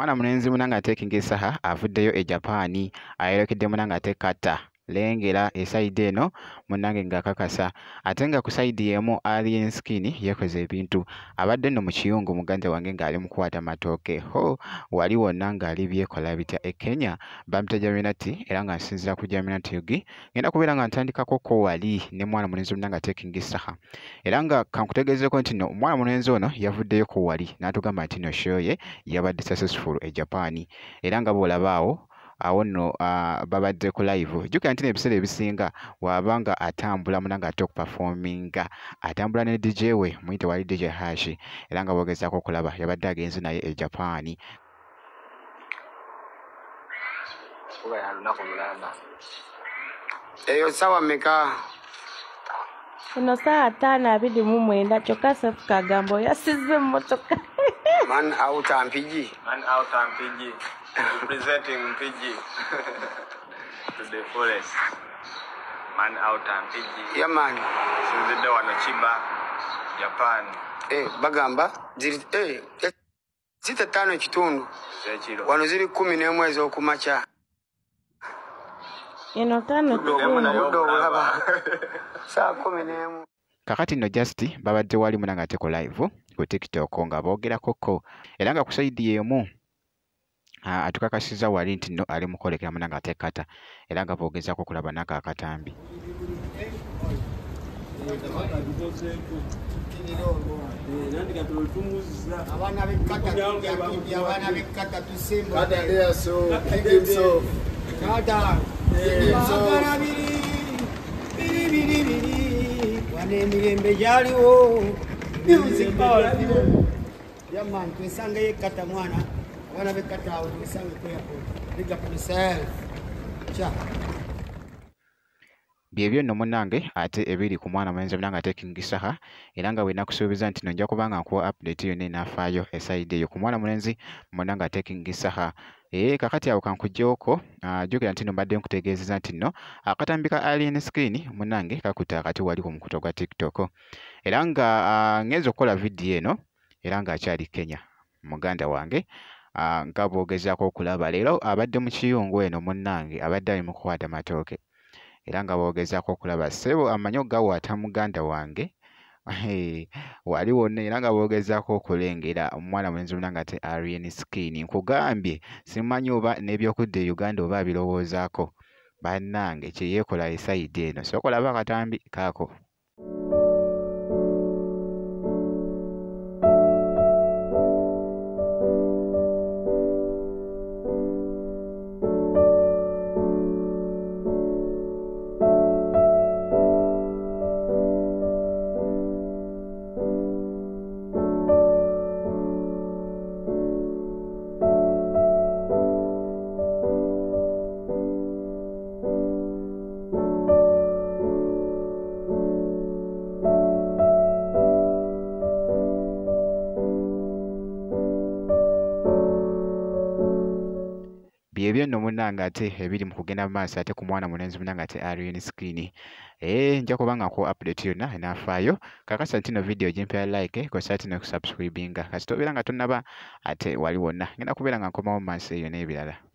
Omwana mulenzi munange ateekinga essaha avuddeyo e Japan ayerekedde munange ate kata lengera esayidi eno munange ng'akakasa ate nga ku sayidi y'emu Alien Skin yekoze ebintu abadde nno mu kiyungu muganda wange ng'ali mu kukwata matooke ho wali wonna ng'ali byekola bitya e Kenya bamuyita Jaminati era nga nsinzira ku Jaminati Yugi ngenda kubeera nga ntandikako ko wali ne mwana mulenzi munange ateekinga essaha era nga kankutegeezeko nti nno omwana mulenzi ono yavuddeyo ko wali n'atugamba nti no show ye yabadde successful e Japan era nga bw'olabaawo awo nno babadde ku live jjukira nti n'ebiseera ebisinga wabanga atambula munange ate okuperforminga atambula ne DJ we muyite wali DJ Hash era nga boogezaako okulaba yabadde agenze naye e Japan. Eyo sawa meka? Eno saa 5:29 kyokka Sefu Kagambo yasize emmotoka. Man out Mpigi. Man out Mpigi. Representing Mpigi to the forest. Man out Mpigi. Yeah man. Sinzidde wano Chiba, Japan. Bagamba zite 5 ekitundu. Zekiro. Wano ziri 11 ez'okumakya. Eno 5 ekitundu. Saa 11. Kakati nno just babadde wali munange ate ku live ku TikTok nga boogerakoko era nga ku sayidi y'emu atukakasiza wali nti nno ali mukolekera munange ate kata era nga boogezaako okulaba nako akatambi. Emirembe gyaliwo music power yaman twesange yekata mwana abana bekata awo twesange kweyapo big up yourself cha byebyo nno munnange ate ebiri ku mwana mulenzi munange ateekinga essaha era nga bwe nakusuubiza nti no nja kuba nga nkuwa update yonna enafaayo esayidi eyo ku mwana mulenzi munnange ateekinga essaha. Kakati awo kankuggyeko jjukira nti no mbadde nkutegeezeza nti nno akatambi ka Alien Skin munnange kakutte akati wali ku mukuto gwa TikTok era nga ngenza okukola vidiyo eno era ng'akyali Kenya muganda wange nga boogezaako okulaba leero abadde mu kiyungu eno munnange abadde ali mu kukwata matooke era nga boogezaako okulaba ssebo amanyi gawaata muganda wange wali wonna era nga boogezaako okulengera omwana mulenzi munange ate Alien Skin nkugambye simanyi oba n'ebyokudda e Uganda oba abirowoozaako bannange kye yeekola esayidi eno sookolaba akatambi kaako. Byebyo nno munnange ate ebiri mu kugenda mu maaso ate ku mwana mulenzi munnange ate Alien Skin nja kuba nga nkuwa update yonna enafaayo kakasa nti no video gimpya like kosa ati ne kusubscribinga kasita obeera nga tonnaba ate wali wonna ngenda kubeera nga nkomawo mu maaso eyo n'ebirala.